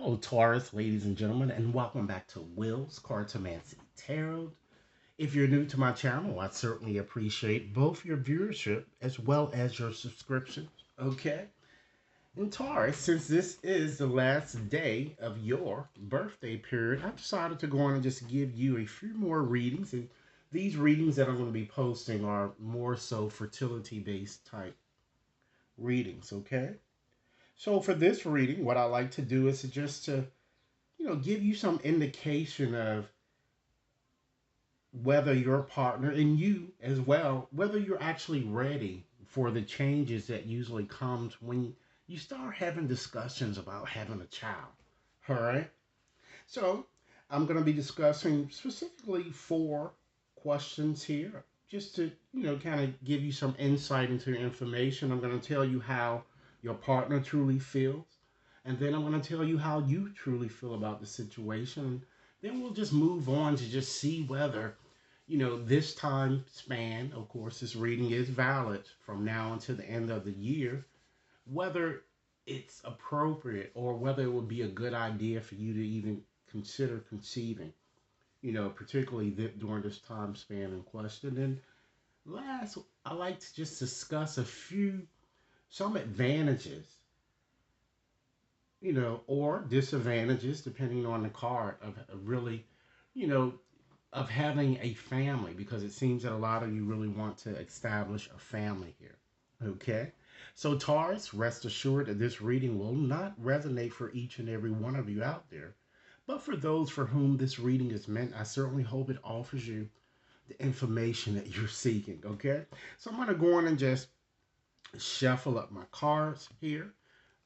Hello, Taurus, ladies and gentlemen, and welcome back to Will's Cartomancy Tarot. If you're new to my channel, I certainly appreciate both your viewership as well as your subscription. Okay? And Taurus, since this is the last day of your birthday period, I've decided to go on and just give you a few more readings. And these readings that I'm going to be posting are more so fertility based type readings. Okay? So for this reading, what I like to do is just to give you some indication of whether your partner and you as well, whether you're actually ready for the changes that usually comes when you start having discussions about having a child. All right. So I'm going to be discussing specifically four questions here, just to kind of give you some insight into information. I'm going to tell you how your partner truly feels, and then I'm going to tell you how you truly feel about the situation. Then we'll just move on to just see whether, this time span, of course, this reading is valid from now until the end of the year, whether it's appropriate or whether it would be a good idea for you to even consider conceiving, particularly during this time span in question. And last, I like to just discuss some advantages, or disadvantages, depending on the card, of really, you know, of having a family, because it seems that a lot of you really want to establish a family here. Okay? So, Taurus, rest assured that this reading will not resonate for each and every one of you out there. But for those for whom this reading is meant, I certainly hope it offers you the information that you're seeking. Okay? So, I'm going to go on and just shuffle up my cards here.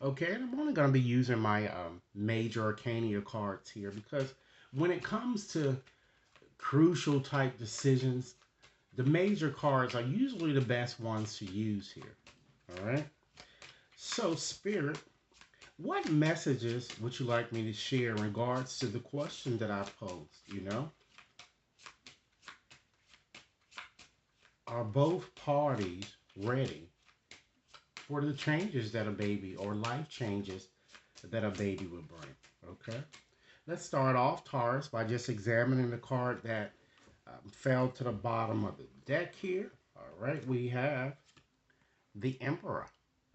Okay, and I'm only going to be using my major arcana cards here because when it comes to crucial type decisions, the major cards are usually the best ones to use here. All right. So, Spirit, what messages would you like me to share in regards to the question that I posed? Are both parties ready for the changes that a baby or life changes that a baby will bring? Okay. Let's start off, Taurus, by just examining the card that fell to the bottom of the deck here. All right, we have the Emperor.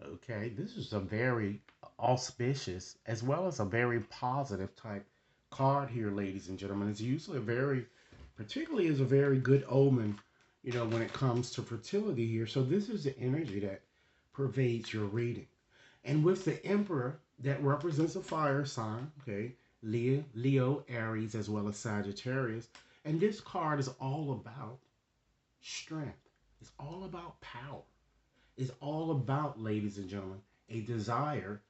Okay, this is a very auspicious as well as a very positive type card here, ladies and gentlemen. It's usually particularly is a very good omen, when it comes to fertility here. So this is the energy that pervades your reading. And with the Emperor, that represents a fire sign, okay? Leo, Aries, as well as Sagittarius. And this card is all about strength. It's all about power. It's all about, ladies and gentlemen, a desire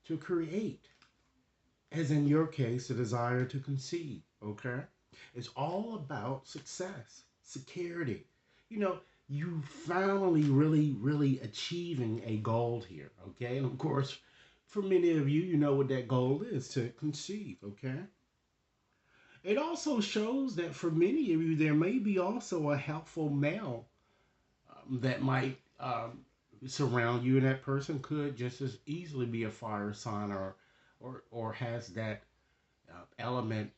to create. As in your case, a desire to conceive, okay? It's all about success, security. You know, you finally really, really achieving a goal here, okay? And of course, for many of you, you know what that goal is, to conceive, okay? It also shows that for many of you, there may be also a helpful male that might surround you, and that person could just as easily be a fire sign or has that element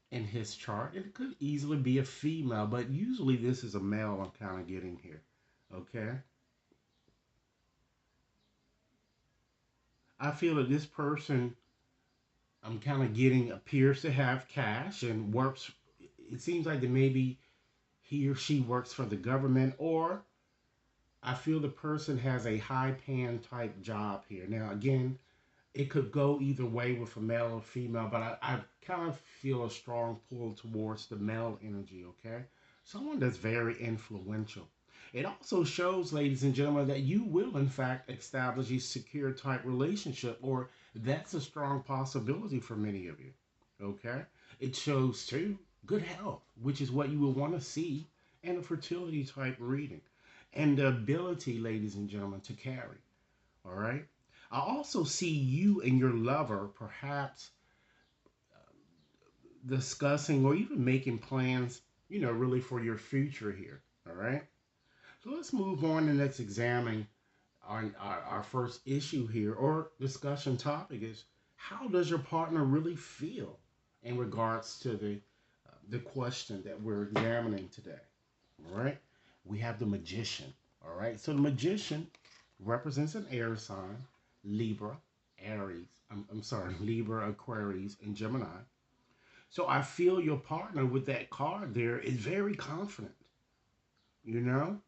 in his chart. It could easily be a female, but usually this is a male I'm kind of getting here. Okay? I feel that this person I'm kind of getting appears to have cash and works. It seems like that maybe he or she works for the government, or I feel the person has a high paying type job here. Now, again, it could go either way with a male or female, but I kind of feel a strong pull towards the male energy, okay? Someone that's very influential. It also shows, ladies and gentlemen, that you will, in fact, establish a secure type relationship, or that's a strong possibility for many of you, okay? It shows, too, good health, which is what you will want to see in a fertility type reading, and the ability, ladies and gentlemen, to carry, all right? I also see you and your lover perhaps discussing or even making plans, really for your future here. All right. So let's move on and let's examine our first issue here or discussion topic is how does your partner really feel in regards to the question that we're examining today? All right. We have the magician. All right. So the magician represents an air sign, Libra, Aries. I'm sorry, Libra, Aquarius, and Gemini. So I feel your partner with that card there is very confident. You know,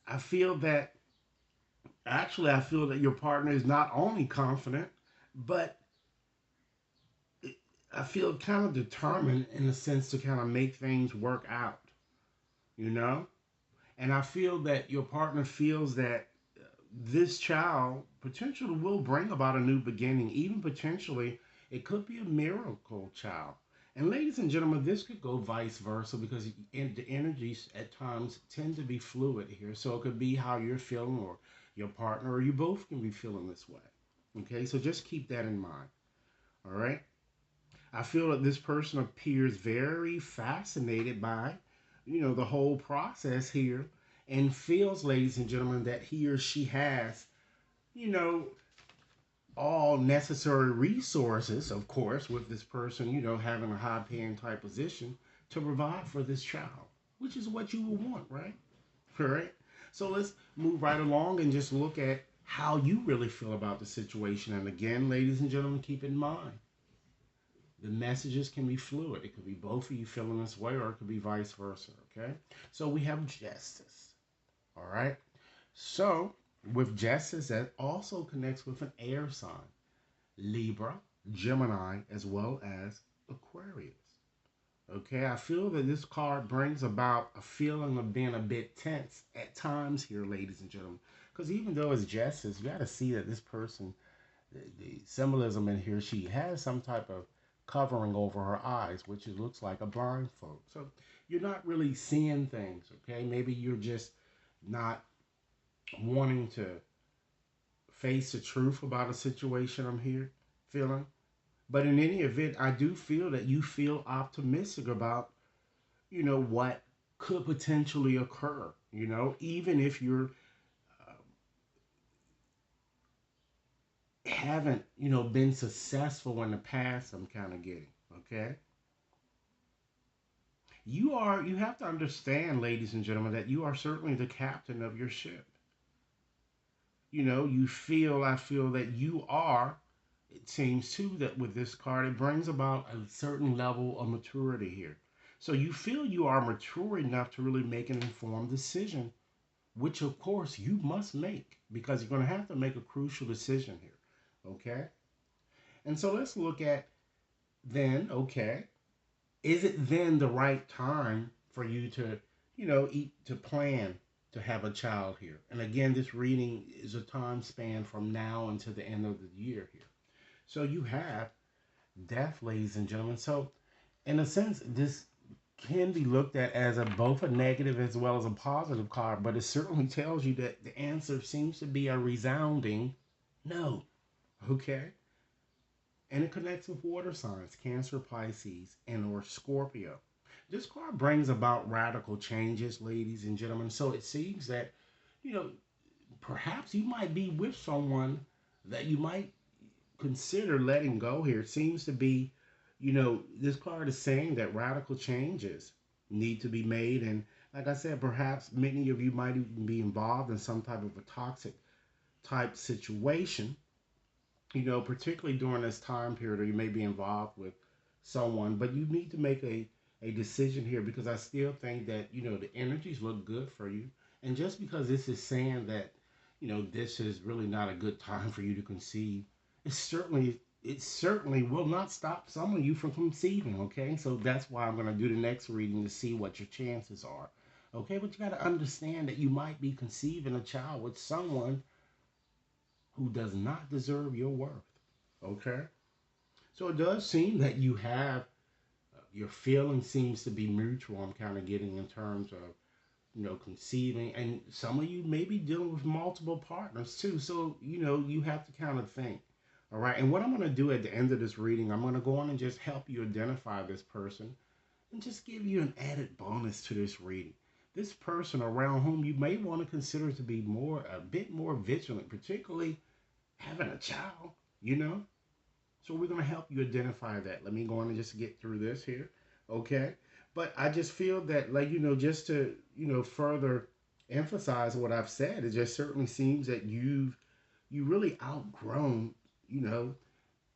I feel that I feel that your partner is not only confident, but I feel kind of determined in a sense to kind of make things work out, you know? And I feel that your partner feels that this child potentially will bring about a new beginning, even potentially it could be a miracle child. And ladies and gentlemen, this could go vice versa because the energies at times tend to be fluid here. So it could be how you're feeling or your partner or you both can be feeling this way. Okay, so just keep that in mind. All right. I feel that this person appears very fascinated by, the whole process here and feels, ladies and gentlemen, that he or she has, you know, all necessary resources, of course, with this person, having a high paying type position to provide for this child, which is what you would want, right? All right. So let's move right along and just look at how you really feel about the situation. And again, ladies and gentlemen, keep in mind the messages can be fluid. It could be both of you feeling this way, or it could be vice versa. Okay. So we have justice. All right. So with justice, that also connects with an air sign, Libra, Gemini, as well as Aquarius. Okay, I feel that this card brings about a feeling of being a bit tense at times here, ladies and gentlemen. Because even though it's justice, you got to see that this person, the symbolism in here, she has some type of covering over her eyes, which it looks like a blindfold. So you're not really seeing things, okay? Maybe you're just not wanting to face the truth about a situation I'm here feeling. But in any event, I do feel that you feel optimistic about, what could potentially occur, even if you're haven't, been successful in the past, I'm kind of getting, okay? You have to understand, ladies and gentlemen, that you are certainly the captain of your ship. I feel that you are, it seems too that with this card, it brings about a certain level of maturity here. So you feel you are mature enough to really make an informed decision, which of course you must make because you're going to have to make a crucial decision here. Okay? And so let's look at then, okay, is it then the right time for you to, to plan to have a child here? And again, this reading is a time span from now until the end of the year here. So you have death, ladies and gentlemen. So in a sense, this can be looked at as both a negative as well as a positive card, but it certainly tells you that the answer seems to be a resounding no. Okay? And it connects with water signs, Cancer, Pisces, and or Scorpio. This card brings about radical changes, ladies and gentlemen. So it seems that, you know, perhaps you might be with someone that you might consider letting go here. It seems to be, this card is saying that radical changes need to be made. And like I said, perhaps many of you might even be involved in some type of a toxic type situation, particularly during this time period, or you may be involved with someone, but you need to make a decision here because I still think that, the energies look good for you. And just because this is saying that, this is really not a good time for you to conceive, it certainly will not stop some of you from conceiving, okay? So that's why I'm going to do the next reading to see what your chances are. Okay, but you got to understand that you might be conceiving a child with someone who does not deserve your worth. Okay? So it does seem that you have your feeling seems to be mutual. I'm kind of getting in terms of conceiving, and some of you may be dealing with multiple partners too. So you have to kind of think. All right, and what I'm going to do at the end of this reading, I'm going to go on and just help you identify this person and just give you an added bonus to this reading. This person around whom you may want to consider to be a bit more vigilant, particularly having a child, you know? So we're going to help you identify that. Let me go on and just get through this here. Okay. But I just feel that, like, just to, further emphasize what I've said, it just certainly seems that you really outgrown, you know,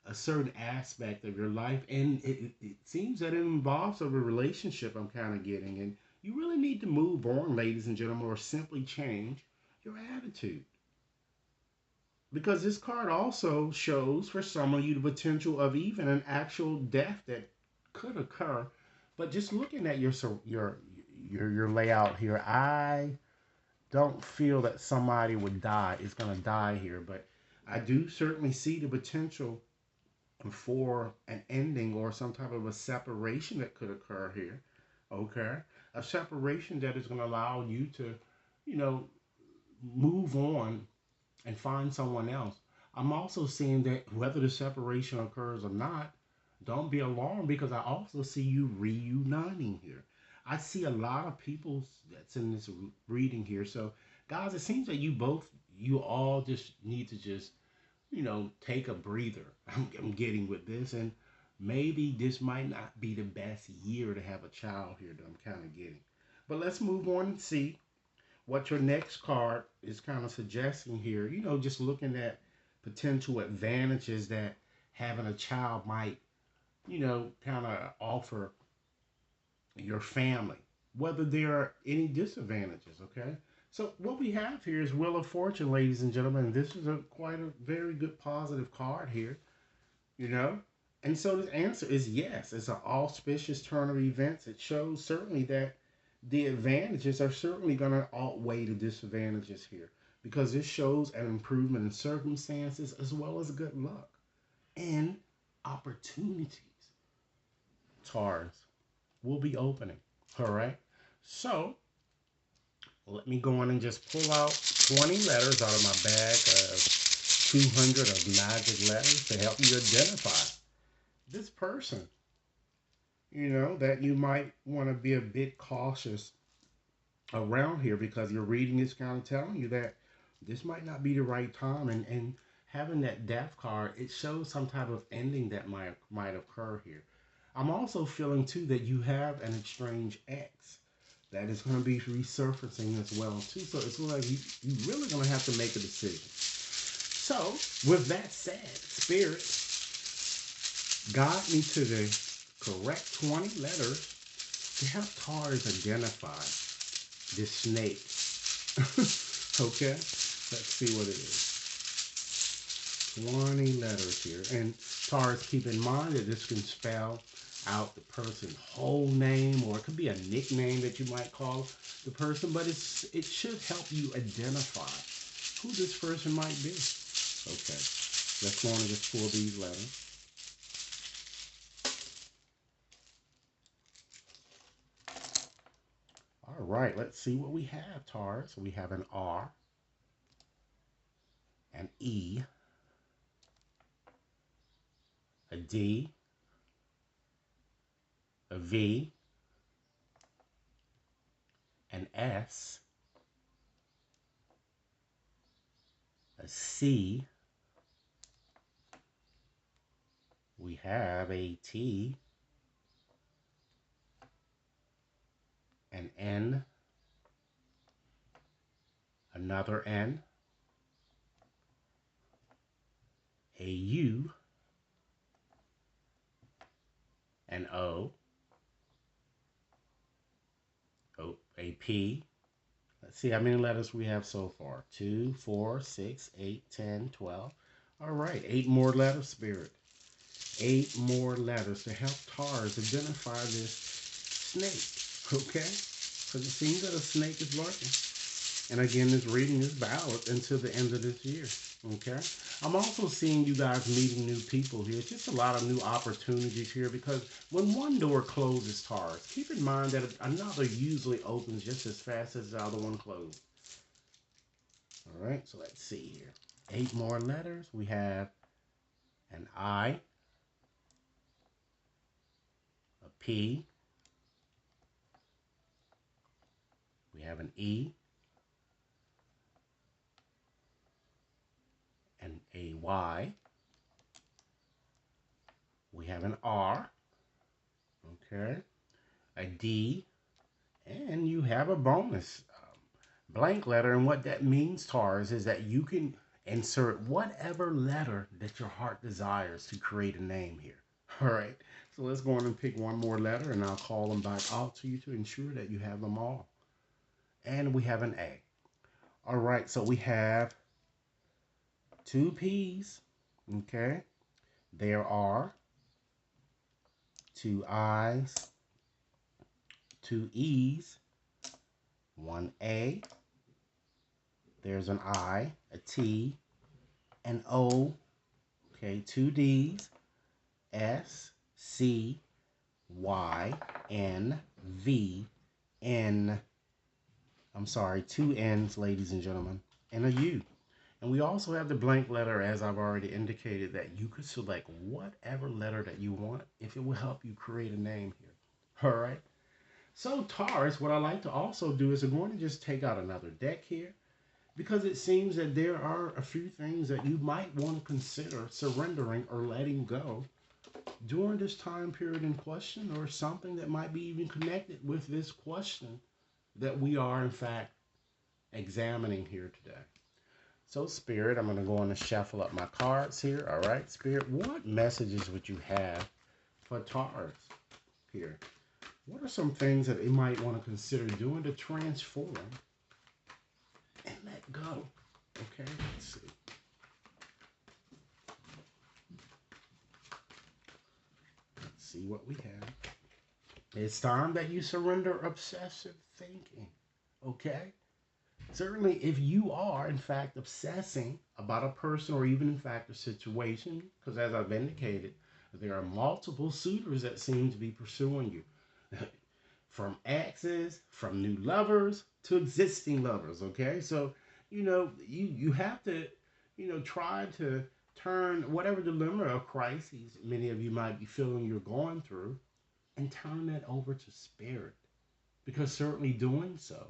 a certain aspect of your life. And it seems that it involves of a relationship I'm kind of getting. And you really need to move on, ladies and gentlemen, or simply change your attitude. Because this card also shows for some of you the potential of even an actual death that could occur. But just looking at your layout here, I don't feel that somebody would die is going to die here. But I do certainly see the potential for an ending or some type of a separation that could occur here. Okay, a separation that is going to allow you to, you know, move on and find someone else. I'm also seeing that whether the separation occurs or not, don't be alarmed because I also see you reuniting here. I see a lot of people that's in this reading here. So, guys, it seems that you all just need to just, take a breather. I'm getting with this, and maybe this might not be the best year to have a child here that I'm kind of getting. But let's move on and see what your next card is kind of suggesting here. Just looking at potential advantages that having a child might, kind of offer your family, whether there are any disadvantages, okay? So what we have here is Wheel of Fortune, ladies and gentlemen. This is quite a very good positive card here, you know? And so the answer is yes. It's an auspicious turn of events. It shows certainly that the advantages are certainly going to outweigh the disadvantages here because this shows an improvement in circumstances as well as good luck and opportunities. Taurus will be opening. All right. So let me go on and just pull out 20 letters out of my bag of 200 of magic letters to help you identify this person. That you might want to be a bit cautious around here because your reading is kind of telling you that this might not be the right time. And having that death card, it shows some type of ending that might occur here. I'm also feeling too that you have an estranged ex that is going to be resurfacing as well too. So it's like you really going to have to make a decision. So with that said, Spirit, guide me to the correct 20 letters to help Taurus identify this snake. Okay, let's see what it is. 20 letters here. And Taurus, keep in mind that this can spell out the person's whole name, or it could be a nickname that you might call the person, but it should help you identify who this person might be. Okay, let's go on and just pull these letters. All right, let's see what we have, Taurus. We have an R, an E, a D, a V, an S, a C, we have a T, an N, another N, a U, an O, a P. Let's see how many letters we have so far. 2, 4, 6, 8, 10, 12. All right, 8 more letters, Spirit. 8 more letters to help Taurus identify this snake, okay? Because it seems that a snake is lurking. And again, this reading is valid until the end of this year, okay? I'm also seeing you guys meeting new people here. Just a lot of new opportunities here because when one door closes, Taurus, keep in mind that another usually opens just as fast as the other one closed. All right, so let's see here. 8 more letters. We have an I, a P, we have an E, and a Y, have an R, okay, a D, and you have a bonus blank letter. And what that means, Taurus, is that you can insert whatever letter that your heart desires to create a name here. All right. So let's go on and pick one more letter, and I'll call them back out to you to ensure that you have them all. And we have an A. All right. So we have two P's. Okay. There are two I's, two E's, one A. There's an I, a T, an O. Okay. Two D's, S, C, Y, N, V, N. I'm sorry, two N's, ladies and gentlemen, and a U. And we also have the blank letter, as I've already indicated, that you could select whatever letter that you want if it will help you create a name here. All right. So Taurus, what I like to also do is I'm going to just take out another deck here, because it seems that there are a few things that you might want to consider surrendering or letting go during this time period in question, or something that might be even connected with this question that we are in fact examining here today. So Spirit, I'm going to go on and shuffle up my cards here. All right, Spirit, what messages would you have for Taurus here? What are some things that they might want to consider doing to transform and let go? Okay, let's see. Let's see what we have. It's time that you surrender obsessive thinking. Okay? Certainly, if you are, in fact, obsessing about a person or even, in fact, a situation, because as I've indicated, there are multiple suitors that seem to be pursuing you. From exes, from new lovers, to existing lovers, okay? So, you have to, try to turn whatever dilemma or crises many of you might be feeling you're going through and turn that over to Spirit. Because certainly doing so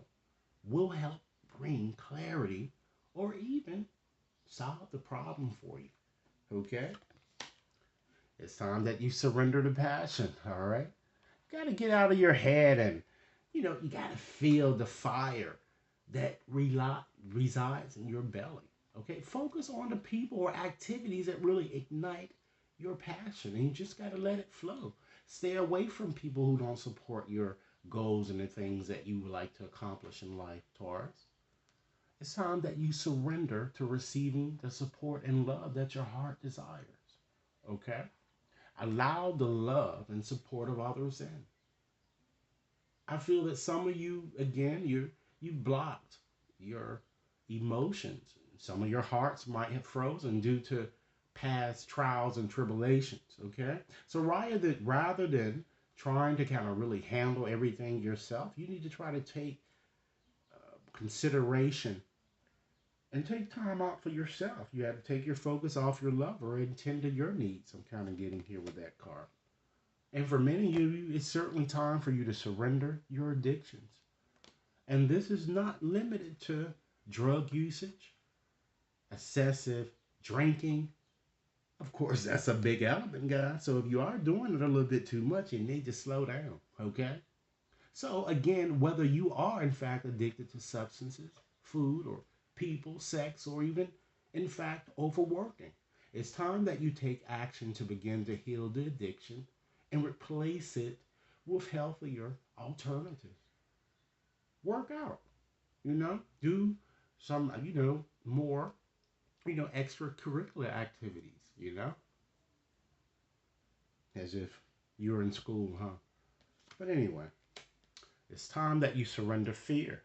will help bring clarity or even solve the problem for you. Okay? It's time that you surrender to passion. All right? You got to get out of your head, and, you got to feel the fire that resides in your belly. Okay? Focus on the people or activities that really ignite your passion, and you just got to let it flow. Stay away from people who don't support your goals and the things that you would like to accomplish in life, Taurus. It's time that you surrender to receiving the support and love that your heart desires. Okay? Allow the love and support of others in. I feel that some of you, again, you've blocked your emotions. Some of your hearts might have frozen due to past trials and tribulations. Okay? So rather than trying to kind of really handle everything yourself, you need to try to take consideration and take time out for yourself. You have to take your focus off your lover and tend to your needs. I'm kind of getting here with that card. And for many of you, it's certainly time for you to surrender your addictions. And this is not limited to drug usage, excessive drinking. Of course, that's a big element, guys. So if you are doing it a little bit too much, you need to slow down, okay? So again, whether you are in fact addicted to substances, food, or people, sex, or even in fact overworking, it's time that you take action to begin to heal the addiction and replace it with healthier alternatives. Work out, do some, more, extracurricular activities, as if you're in school, huh? But anyway, it's time that you surrender fear.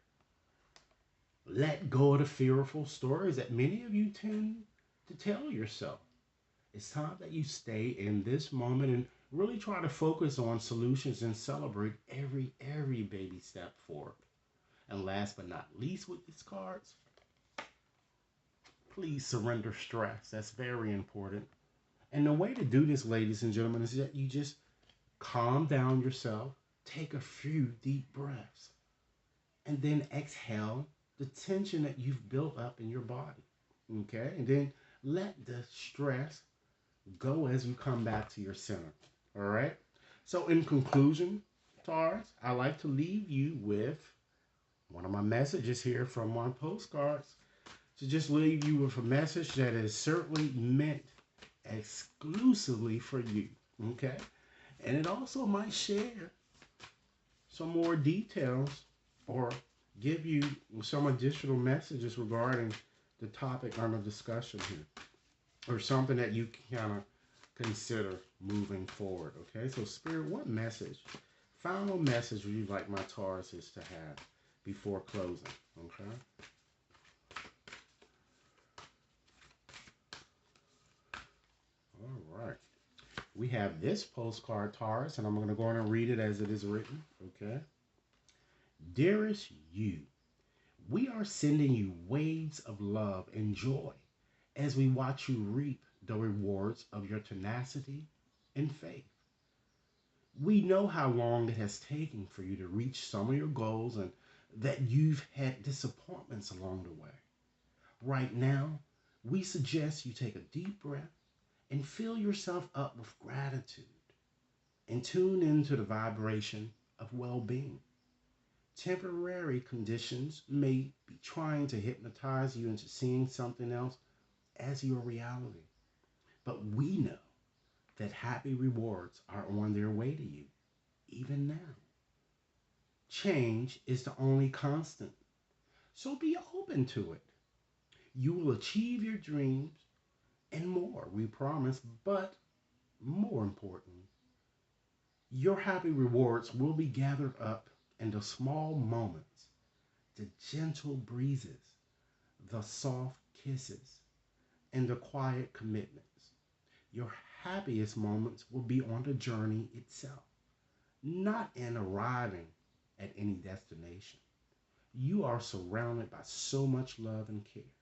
Let go of the fearful stories that many of you tend to tell yourself. It's time that you stay in this moment and really try to focus on solutions and celebrate every baby step forward. And last but not least with these cards, please surrender stress. That's very important. And the way to do this, ladies and gentlemen, is that you just calm down yourself, take a few deep breaths, and then exhale the tension that you've built up in your body. Okay? And then let the stress go as you come back to your center. All right. So, in conclusion, Taurus, I like to leave you with one of my messages here from my postcards to just leave you with a message that is certainly meant exclusively for you. Okay. And it also might share some more details or give you some additional messages regarding the topic under discussion here or something that you can kind of consider moving forward. Okay, so Spirit, what message, final message would you like my Tauruses to have before closing? Okay. All right. We have this postcard, Taurus, and I'm going to go on and read it as it is written. Okay. Dearest you, we are sending you waves of love and joy as we watch you reap the rewards of your tenacity and faith. We know how long it has taken for you to reach some of your goals and that you've had disappointments along the way. Right now, we suggest you take a deep breath and fill yourself up with gratitude and tune into the vibration of well being. Temporary conditions may be trying to hypnotize you into seeing something else as your reality. But we know that happy rewards are on their way to you, even now. Change is the only constant, so be open to it. You will achieve your dreams and more, we promise, but more importantly, your happy rewards will be gathered up in the small moments, the gentle breezes, the soft kisses, and the quiet commitments. Your happiest moments will be on the journey itself, not in arriving at any destination. You are surrounded by so much love and care.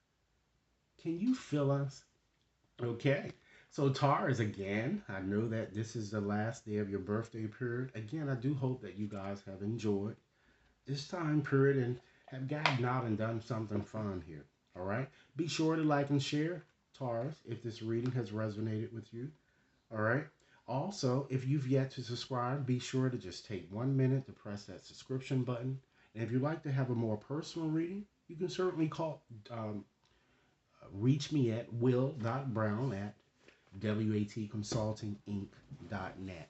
Can you feel us? Okay. So, Taurus, again, I know that this is the last day of your birthday period. Again, I do hope that you guys have enjoyed this time period and have gotten out and done something fun here. All right. Be sure to like and share, Taurus, if this reading has resonated with you. All right. Also, if you've yet to subscribe, be sure to just take 1 minute to press that subscription button. And if you'd like to have a more personal reading, you can certainly reach me at will.brown at watconsultinginc.net.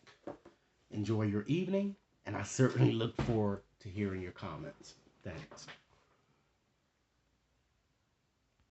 Enjoy your evening, and I certainly look forward to hearing your comments. Thanks.